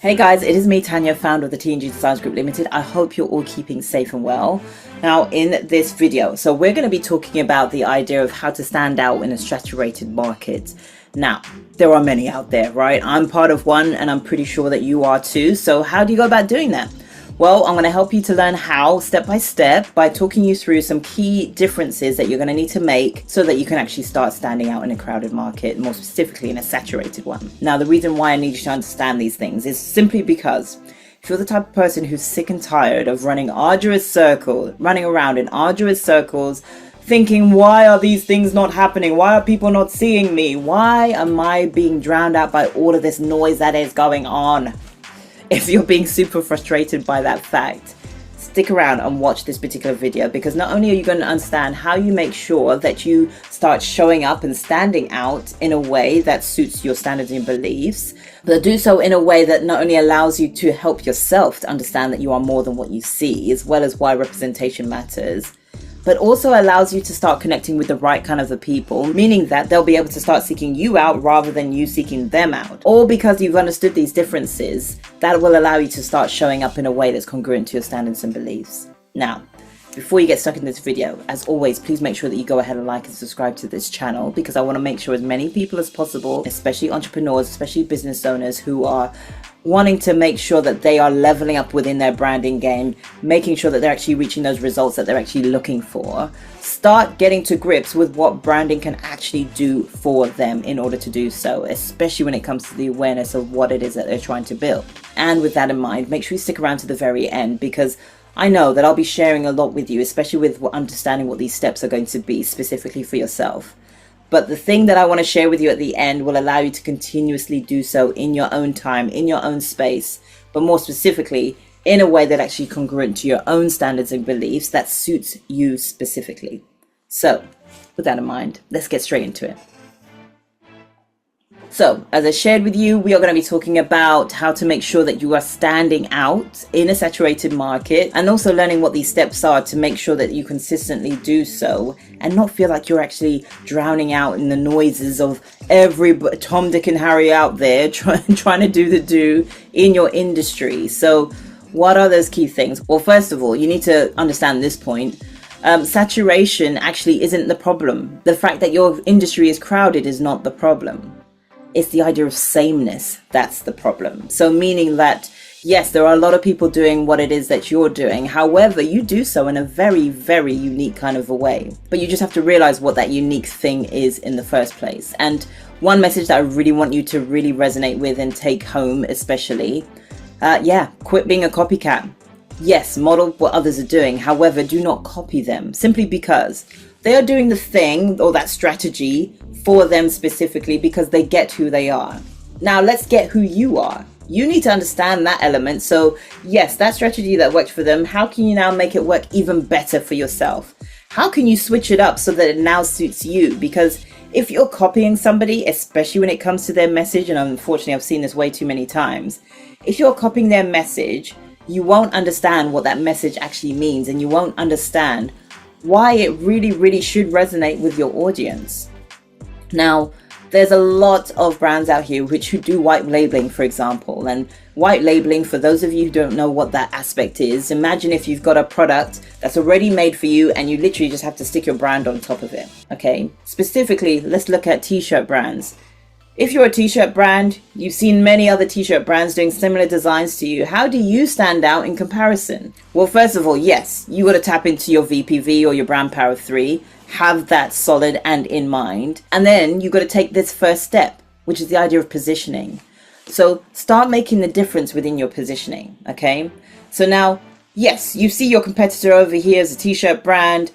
Hey guys, it is me, Tanya, founder of the TNG Designs Group Limited. I hope you're all keeping safe and well. Now, in this video, we're going to be talking about the idea of how to stand out in a saturated market. Now, there are many out there, right? I'm part of one and I'm pretty sure that you are too. So how do you go about doing that? Well, I'm going to help you to learn how step by step by talking you through some key differences that you're going to need to make so that you can actually start standing out in a crowded market, more specifically in a saturated one. Now, the reason why I need you to understand these things is simply because if you're the type of person who's sick and tired of running around in arduous circles, thinking, why are these things not happening? Why are people not seeing me? Why am I being drowned out by all of this noise that is going on? If you're being super frustrated by that fact, stick around and watch this particular video, because not only are you going to understand how you make sure that you start showing up and standing out in a way that suits your standards and beliefs, but do so in a way that not only allows you to help yourself to understand that you are more than what you see, as well as why representation matters, but also allows you to start connecting with the right kind of the people, meaning that they'll be able to start seeking you out rather than you seeking them out. All because you've understood these differences, that will allow you to start showing up in a way that's congruent to your standards and beliefs. Now, before you get stuck in this video, as always, please make sure that you go ahead and like and subscribe to this channel, because I want to make sure as many people as possible, especially entrepreneurs, especially business owners who are wanting to make sure that they are leveling up within their branding game, making sure that they're actually reaching those results that they're actually looking for, start getting to grips with what branding can actually do for them in order to do so, especially when it comes to the awareness of what it is that they're trying to build. And with that in mind, make sure you stick around to the very end, because I know that I'll be sharing a lot with you, especially with understanding what these steps are going to be specifically for yourself. But the thing that I want to share with you at the end will allow you to continuously do so in your own time, in your own space, but more specifically, in a way that actually congruent to your own standards and beliefs that suits you specifically. So, with that in mind, let's get straight into it. So, as I shared with you, we are going to be talking about how to make sure that you are standing out in a saturated market, and also learning what these steps are to make sure that you consistently do so and not feel like you're actually drowning out in the noises of every Tom, Dick and Harry out there trying to do the do in your industry. So what are those key things? Well, first of all, you need to understand this point. Saturation actually isn't the problem. The fact that your industry is crowded is not the problem. It's the idea of sameness that's the problem. So meaning that, yes, there are a lot of people doing what it is that you're doing. However, you do so in a very, very unique kind of a way. But you just have to realize what that unique thing is in the first place. And one message that I really want you to really resonate with and take home especially, quit being a copycat. Yes, model what others are doing. However, do not copy them, simply because they are doing the thing or that strategy for them specifically because they get who they are. Now let's get who you are. You need to understand that element. So yes, that strategy that worked for them, how can you now make it work even better for yourself? How can you switch it up so that it now suits you? Because if you're copying somebody, especially when it comes to their message, and unfortunately I've seen this way too many times, if you're copying their message, you won't understand what that message actually means, and you won't understand why it really, really should resonate with your audience. Now, there's a lot of brands out here who do white labeling, for example. And white labeling, for those of you who don't know what that aspect is, imagine if you've got a product that's already made for you and you literally just have to stick your brand on top of it. Okay, specifically, let's look at t-shirt brands. If you're a t-shirt brand, you've seen many other t-shirt brands doing similar designs to you. How do you stand out in comparison? Well, first of all, yes, you got to tap into your VPV or your brand power of 3. Have that solid and in mind. And then you got to take this first step, which is the idea of positioning. So start making the difference within your positioning. Okay. So now, yes, you see your competitor over here as a t-shirt brand.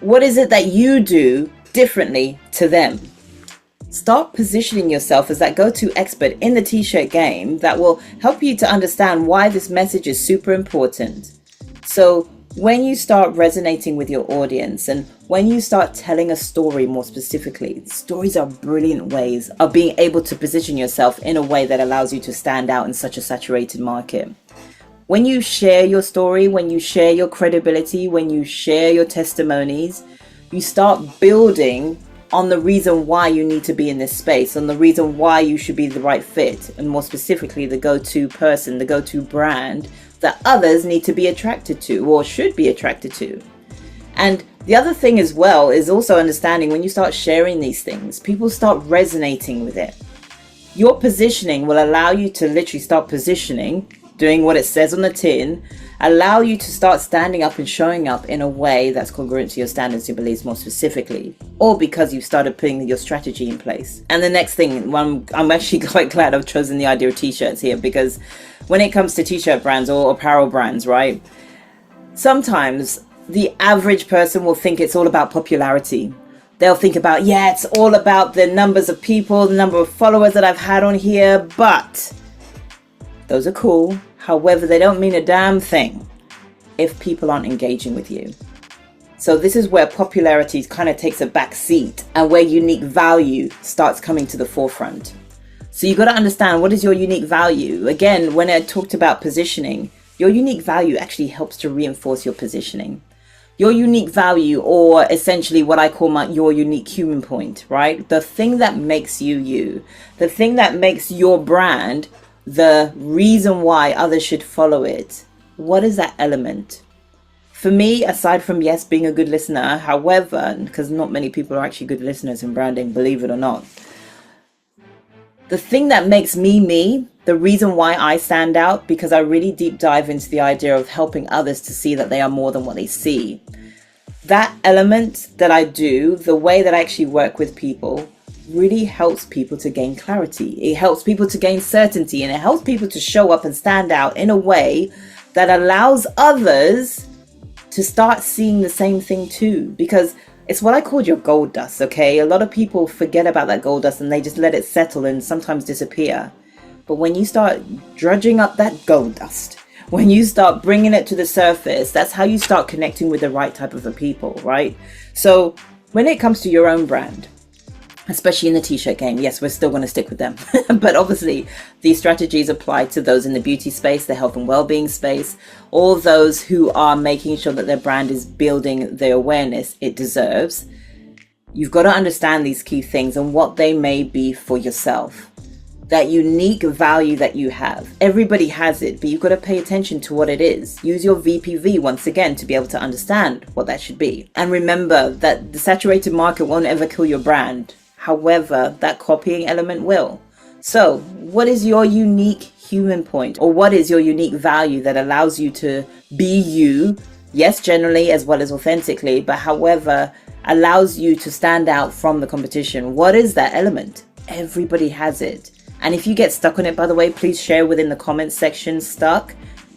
What is it that you do differently to them? Start positioning yourself as that go-to expert in the t-shirt game that will help you to understand why this message is super important. So when you start resonating with your audience and when you start telling a story more specifically, stories are brilliant ways of being able to position yourself in a way that allows you to stand out in such a saturated market. When you share your story, when you share your credibility, when you share your testimonies, you start building on the reason why you need to be in this space, on the reason why you should be the right fit, and more specifically, the go-to person, the go-to brand that others need to be attracted to or should be attracted to. And the other thing as well is also understanding when you start sharing these things, people start resonating with it. Your positioning will allow you to literally start positioning, doing what it says on the tin, allow you to start standing up and showing up in a way that's congruent to your standards, your beliefs more specifically, or because you've started putting your strategy in place. And the next thing, I'm actually quite glad I've chosen the idea of t-shirts here, because when it comes to t-shirt brands or apparel brands, right, sometimes the average person will think it's all about popularity. They'll think about, yeah, it's all about the numbers of people, the number of followers that I've had on here, but those are cool. However, they don't mean a damn thing if people aren't engaging with you. So this is where popularity kind of takes a back seat and where unique value starts coming to the forefront. So you've got to understand, what is your unique value? Again, when I talked about positioning, your unique value actually helps to reinforce your positioning. Your unique value, or essentially what I call your unique human point, right? The thing that makes you you, the thing that makes your brand the reason why others should follow it. What is that element? For me, aside from, yes, being a good listener, however, because not many people are actually good listeners in branding, believe it or not, the thing that makes me me, the reason why I stand out, because I really deep dive into the idea of helping others to see that they are more than what they see. That element that I do, the way that I actually work with people, really helps people to gain clarity. It helps people to gain certainty, and it helps people to show up and stand out in a way that allows others to start seeing the same thing too, because it's what I called your gold dust. Okay, a lot of people forget about that gold dust and they just let it settle and sometimes disappear. But when you start drudging up that gold dust, when you start bringing it to the surface, that's how you start connecting with the right type of people, right? So when it comes to your own brand, especially in the t-shirt game, yes, we're still going to stick with them. But obviously, these strategies apply to those in the beauty space, the health and well-being space, all those who are making sure that their brand is building the awareness it deserves. You've got to understand these key things and what they may be for yourself. That unique value that you have. Everybody has it, but you've got to pay attention to what it is. Use your VPV once again to be able to understand what that should be. And remember that the saturated market won't ever kill your brand. However, that copying element will. So, what is your unique human point? Or what is your unique value that allows you to be you? Yes, generally as well as authentically, but however, allows you to stand out from the competition. What is that element? Everybody has it. And if you get stuck on it, by the way, please share within the comments section stuck,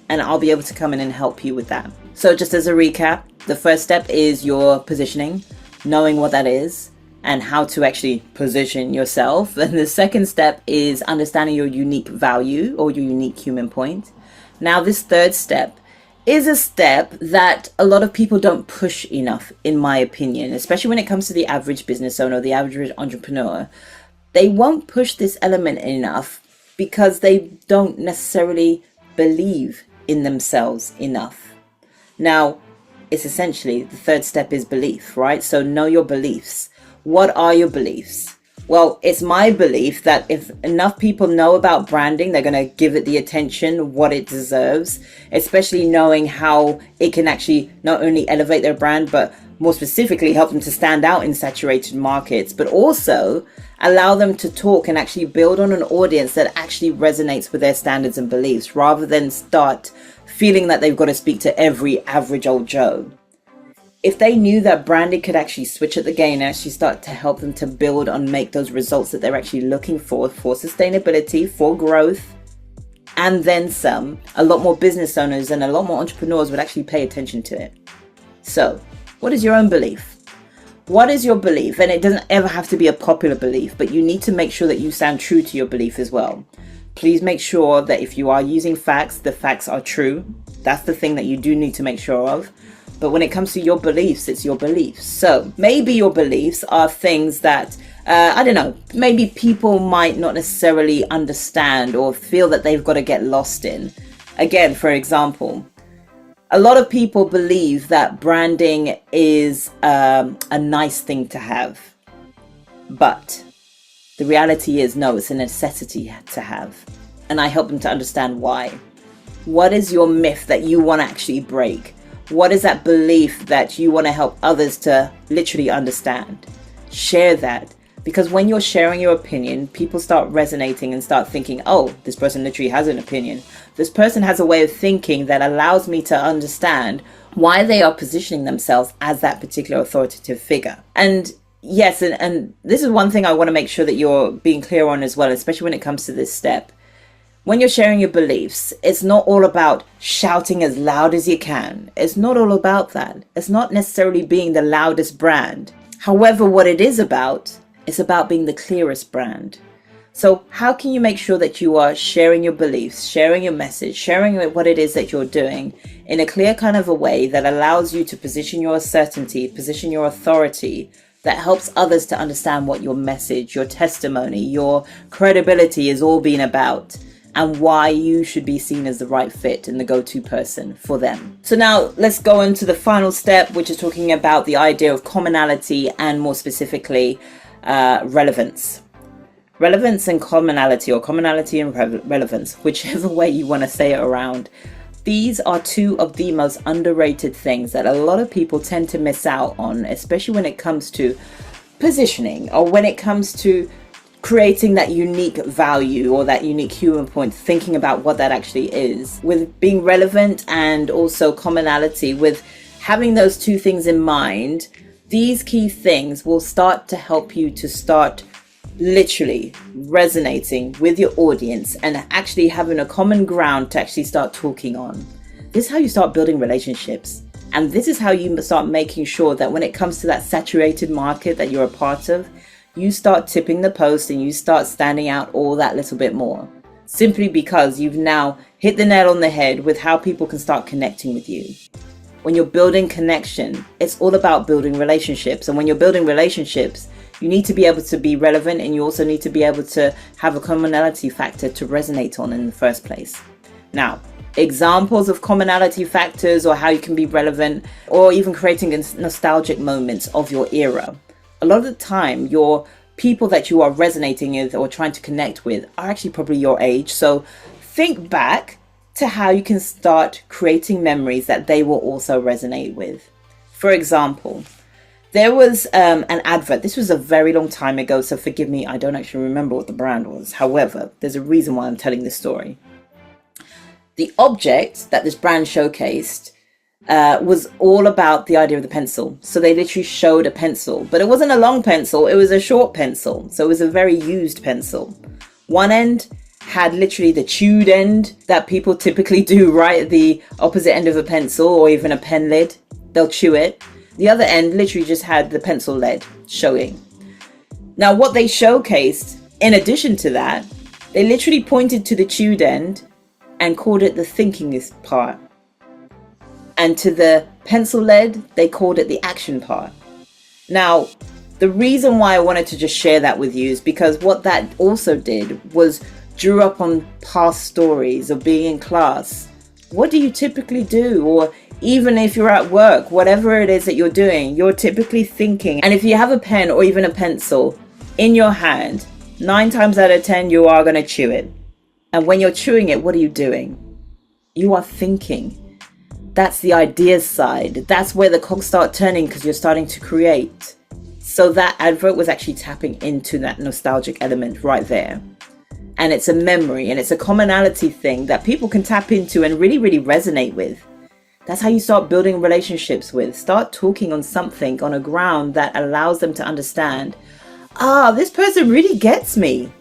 and I'll be able to come in and help you with that. So just as a recap, the first step is your positioning, knowing what that is and how to actually position yourself. And the second step is understanding your unique value or your unique human point. Now, this third step is a step that a lot of people don't push enough, in my opinion, especially when it comes to the average business owner, the average entrepreneur. They won't push this element enough because they don't necessarily believe in themselves enough. Now, it's essentially the third step is belief, right? So know your beliefs. What are your beliefs? Well, it's my belief that if enough people know about branding, they're going to give it the attention what it deserves, especially knowing how it can actually not only elevate their brand, but more specifically help them to stand out in saturated markets, but also allow them to talk and actually build on an audience that actually resonates with their standards and beliefs, rather than start feeling that they've got to speak to every average old Joe. If they knew that branding could actually switch at the game and actually start to help them to build and make those results that they're actually looking for sustainability, for growth, and then some, a lot more business owners and a lot more entrepreneurs would actually pay attention to it. So, what is your own belief? What is your belief? And it doesn't ever have to be a popular belief, but you need to make sure that you stand true to your belief as well. Please make sure that if you are using facts, the facts are true. That's the thing that you do need to make sure of. But when it comes to your beliefs, it's your beliefs. So maybe your beliefs are things that, I don't know, maybe people might not necessarily understand or feel that they've got to get lost in. Again, for example, a lot of people believe that branding is a nice thing to have. But the reality is, no, it's a necessity to have. And I help them to understand why. What is your myth that you want to actually break? What is that belief that you want to help others to literally understand? Share that. Because when you're sharing your opinion, people start resonating and start thinking, oh, this person literally has an opinion. This person has a way of thinking that allows me to understand why they are positioning themselves as that particular authoritative figure. And yes, and this is one thing I want to make sure that you're being clear on as well, especially when it comes to this step. When you're sharing your beliefs, it's not all about shouting as loud as you can. It's not all about that. It's not necessarily being the loudest brand. However, what it is about, it's about being the clearest brand. So how can you make sure that you are sharing your beliefs, sharing your message, sharing what it is that you're doing in a clear kind of a way that allows you to position your certainty, position your authority, that helps others to understand what your message, your testimony, your credibility is all being about, and why you should be seen as the right fit and the go-to person for them. So now let's go into the final step, which is talking about the idea of commonality and more specifically, relevance. Relevance and commonality, or commonality and relevance, whichever way you want to say it around. These are two of the most underrated things that a lot of people tend to miss out on, especially when it comes to positioning or when it comes to creating that unique value or that unique human point, thinking about what that actually is. With being relevant and also commonality, with having those two things in mind, these key things will start to help you to start literally resonating with your audience and actually having a common ground to actually start talking on. This is how you start building relationships. And this is how you start making sure that when it comes to that saturated market that you're a part of, you start tipping the post and you start standing out all that little bit more. Simply because you've now hit the nail on the head with how people can start connecting with you. When you're building connection, it's all about building relationships. And when you're building relationships, you need to be able to be relevant, and you also need to be able to have a commonality factor to resonate on in the first place. Now, examples of commonality factors or how you can be relevant, or even creating nostalgic moments of your era. A lot of the time, your people that you are resonating with or trying to connect with are actually probably your age. So think back to how you can start creating memories that they will also resonate with. For example, there was an advert. This was a very long time ago, so forgive me, I don't actually remember what the brand was. However, there's a reason why I'm telling this story. The object that this brand showcased was all about the idea of the pencil. So they literally showed a pencil, but it wasn't a long pencil, it was a short pencil. So it was a very used pencil. One end had literally the chewed end that people typically do right at the opposite end of a pencil or even a pen lid. They'll chew it. The other end literally just had the pencil lead showing. Now what they showcased, in addition to that, they literally pointed to the chewed end and called it the thinking part. And to the pencil lead, they called it the action part. Now, the reason why I wanted to just share that with you is because what that also did was drew up on past stories of being in class. What do you typically do? Or even if you're at work, whatever it is that you're doing, you're typically thinking. And if you have a pen or even a pencil in your hand, 9 times out of 10, you are going to chew it. And when you're chewing it, what are you doing? You are thinking. That's the ideas side. That's where the cogs start turning because you're starting to create. So that advert was actually tapping into that nostalgic element right there. And it's a memory and it's a commonality thing that people can tap into and really, really resonate with. That's how you start building relationships with. Start talking on something on a ground that allows them to understand, this person really gets me.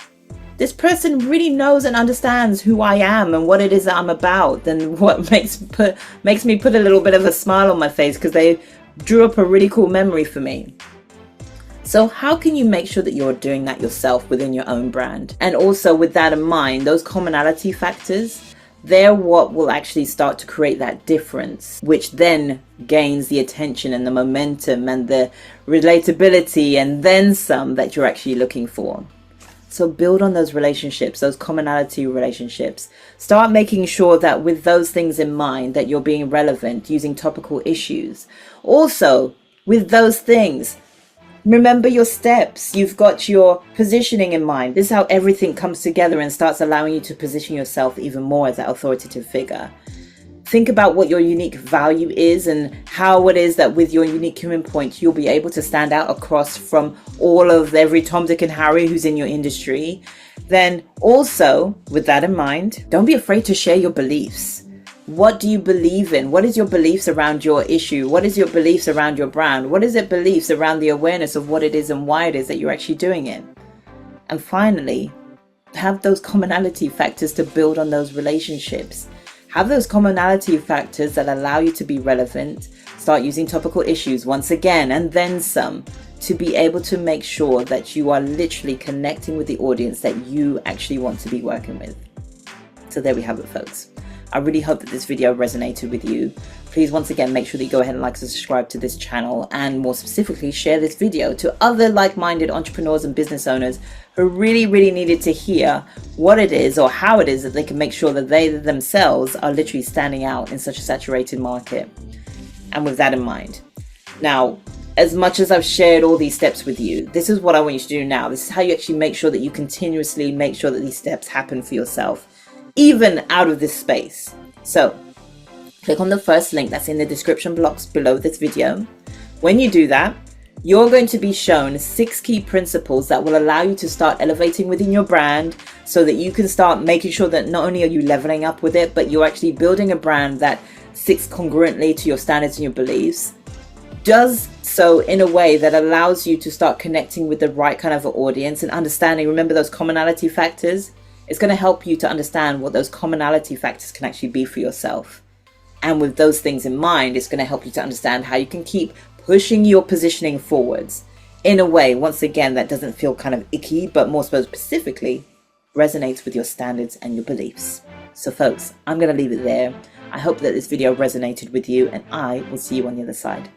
This person really knows and understands who I am and what it is that I'm about, and what makes me put a little bit of a smile on my face because they drew up a really cool memory for me. So how can you make sure that you're doing that yourself within your own brand? And also with that in mind, those commonality factors, they're what will actually start to create that difference, which then gains the attention and the momentum and the relatability and then some that you're actually looking for. So build on those relationships, those commonality relationships. Start making sure that with those things in mind, that you're being relevant, using topical issues. Also, with those things, Remember your steps. You've got your positioning in mind. This is how everything comes together and starts allowing you to position yourself even more as that authoritative figure. Think about what your unique value is and how it is that with your unique human point, you'll be able to stand out across from all of every Tom, Dick, and Harry who's in your industry. Then also, with that in mind, don't be afraid to share your beliefs. What do you believe in? What is your beliefs around your issue? What is your beliefs around your brand? What is it beliefs around the awareness of what it is and why it is that you're actually doing it? And finally, have those commonality factors to build on those relationships. Have those commonality factors that allow you to be relevant. Start using topical issues once again and then some to be able to make sure that you are literally connecting with the audience that you actually want to be working with. So there we have it, folks. I really hope that this video resonated with you. Please, once again, make sure that you go ahead and like and subscribe to this channel, and more specifically, share this video to other like-minded entrepreneurs and business owners who really needed to hear what it is or how it is that they can make sure that they themselves are literally standing out in such a saturated market. And with that in mind, now, as much as I've shared all these steps with you, this is what I want you to do now. This is how you actually make sure that you continuously make sure that these steps happen for yourself, even out of this space. So click on the first link that's in the description box below this video. When you do that, you're going to be shown 6 key principles that will allow you to start elevating within your brand so that you can start making sure that not only are you leveling up with it, but you're actually building a brand that sits congruently to your standards and your beliefs, does so in a way that allows you to start connecting with the right kind of audience and understanding, remember those commonality factors? It's going to help you to understand what those commonality factors can actually be for yourself. And with those things in mind, it's going to help you to understand how you can keep pushing your positioning forwards in a way, once again, that doesn't feel kind of icky, but more specifically resonates with your standards and your beliefs. So folks, I'm going to leave it there. I hope that this video resonated with you, and I will see you on the other side.